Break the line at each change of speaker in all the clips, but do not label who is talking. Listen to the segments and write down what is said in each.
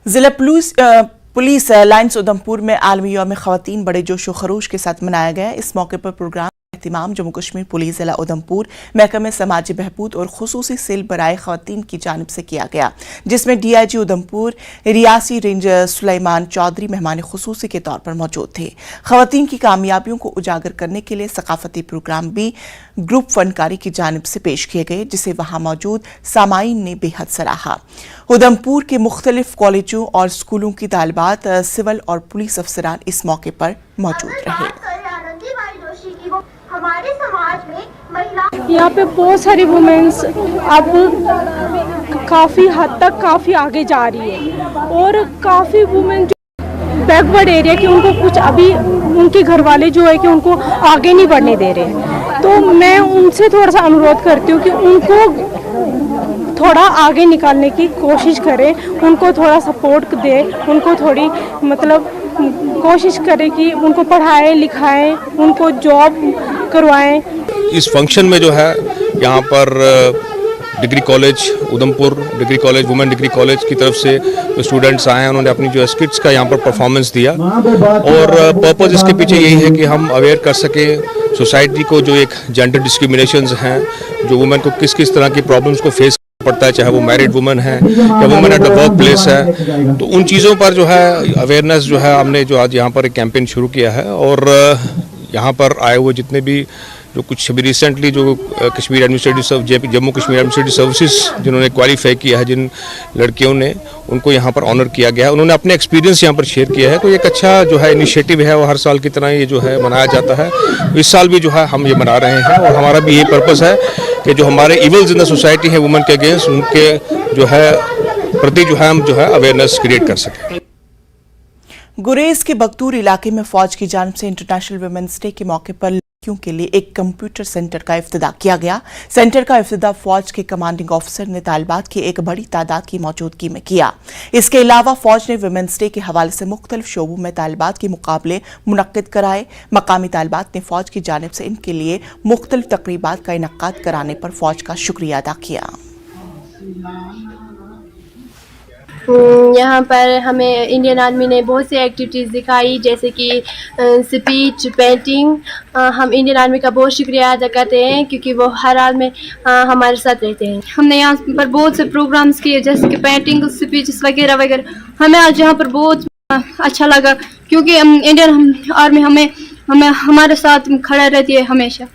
जिला police lines Udhampur में आलमी यौम ख़वातीन बड़े जोशो खरोश के साथ मनाया गया। इस मौके पर प्रोग्राम एहतिमाम जम्मू कश्मीर पुलिस जिला उधमपुर महकमे समाजी बहबूद और खुसूसी सेल बराए ख़वातीन की जानिब से किया गया, जिसमें DIG उधमपुर रियासी रेंज सुलेमान चौधरी मेहमान खुसूसी के तौर पर मौजूद थे। ख़वातीन की कामयाबियों को उजागर करने के लिए सकाफती प्रोग्राम भी ग्रुप फनकारी की जानिब से पेश किए गए, जिसे वहां मौजूद सामाईन ने बेहद सराहा। उधमपुर के मुख्तलिफ कॉलेजों और स्कूलों की तालिबात, सिविल और पुलिस अफसरान इस मौके पर मौजूद रहे।
हमारे समाज में
यहाँ पे बहुत सारी वुमेन्स अब काफ़ी हद तक काफ़ी आगे जा रही है और काफ़ी वुमेन जो बैकवर्ड एरिया की उनको कुछ अभी उनके घर वाले जो है कि उनको आगे नहीं बढ़ने दे रहे। तो मैं उनसे थोड़ा सा अनुरोध करती हूँ कि उनको थोड़ा आगे निकालने की कोशिश करें, उनको थोड़ा सपोर्ट दे, उनको थोड़ी मतलब कोशिश करें कि उनको पढ़ाएं लिखाएं, उनको जॉब करवाएं।
इस फंक्शन में जो है यहाँ पर degree college Udhampur, degree college women degree college की तरफ से जो स्टूडेंट्स आए हैं उन्होंने अपनी जो स्किट्स का यहाँ पर परफॉर्मेंस दिया और पर्पज़ इसके पीछे यही है कि हम अवेयर कर सके सोसाइटी को जो एक जेंडर डिस्क्रिमिनेशंस हैं, जो वुमेन को किस किस तरह की प्रॉब्लम्स को फेस पड़ता है, चाहे वो मैरिड वुमेन है या women at the work place है, तो उन चीज़ों पर जो है अवेयरनेस जो है हमने जो आज यहाँ पर एक कैंपेन शुरू किया है। और यहाँ पर आए हुए जितने भी जो कुछ अभी रिसेंटली जो Kashmir administrative Jammu Kashmir administrative services जिन्होंने क्वालिफाई किया है, जिन लड़कियों ने, उनको यहाँ पर ऑनर किया गया है, उन्होंने अपने एक्सपीरियंस यहाँ पर शेयर किया है। तो एक अच्छा जो है इनिशिएटिव है और हर साल की तरह ये जो है मनाया जाता है। इस साल भी जो है हम ये मना रहे हैं और हमारा भी ये पर्पज़ है कि जो हमारे इवल्स इन द सोसाइटी है वुमेन के अगेंस्ट, उनके जो है प्रति जो है हम जो है अवेयरनेस क्रिएट कर सकें।
गुरेज के बगतूर इलाके में फौज की जानिब से इंटरनेशनल वुमेन्स डे के मौके पर लड़कियों के लिए एक कंप्यूटर सेंटर का इफ्तिताह किया गया। सेंटर का इफ्तिताह फौज के कमांडिंग ऑफिसर ने तालिबात की एक बड़ी तादाद की मौजूदगी में किया। इसके अलावा फौज ने वुमेन्स डे के हवाले से मुख्तलिफ शोबों में तालिबात के मुकाबले मुनक्किद कराए। मकामी तालिबात ने फौज की जानिब से इनके लिए मुख्तलिफ तकरीबात का इनक्काद कराने पर फौज का शुक्रिया अदा किया।
यहाँ पर हमें इंडियन आर्मी ने बहुत सी एक्टिविटीज़ दिखाई, जैसे कि स्पीच, पेंटिंग। हम इंडियन आर्मी का बहुत शुक्रिया अदा करते हैं क्योंकि वो हर हाल में हमारे साथ रहते हैं। हमने यहाँ पर बहुत से प्रोग्राम्स किए जैसे कि पेंटिंग, स्पीच वगैरह वगैरह। हमें आज यहाँ पर बहुत अच्छा लगा क्योंकि इंडियन आर्मी हमें हमारे साथ खड़ा रहती है हमेशा।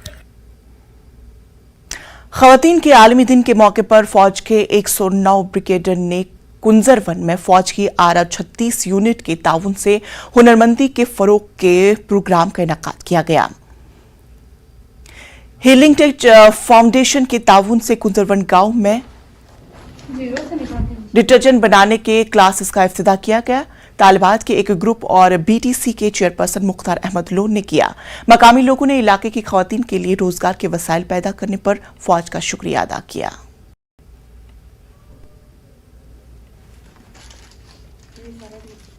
ख़वातीन के आलमी दिन के मौके पर फौज के 109 ब्रिगेडियर ने कुंजरवन में फौज की आरा 36 यूनिट के ताउन से हुनरमंदी के फरोग के प्रोग्राम का इनकाद किया गया। हीलिंग टेक फाउंडेशन के ताउन से कुंजरवन गांव में डिटर्जेंट बनाने के क्लासेस का इफ्तिताह किया गया। तालिबात के एक ग्रुप और BTC के चेयरपर्सन मुख्तार अहमद लोन ने किया। मकामी लोगों ने इलाके की ख़वातीन के लिए रोजगार के वसाइल पैदा करने पर फौज का शुक्रिया अदा किया।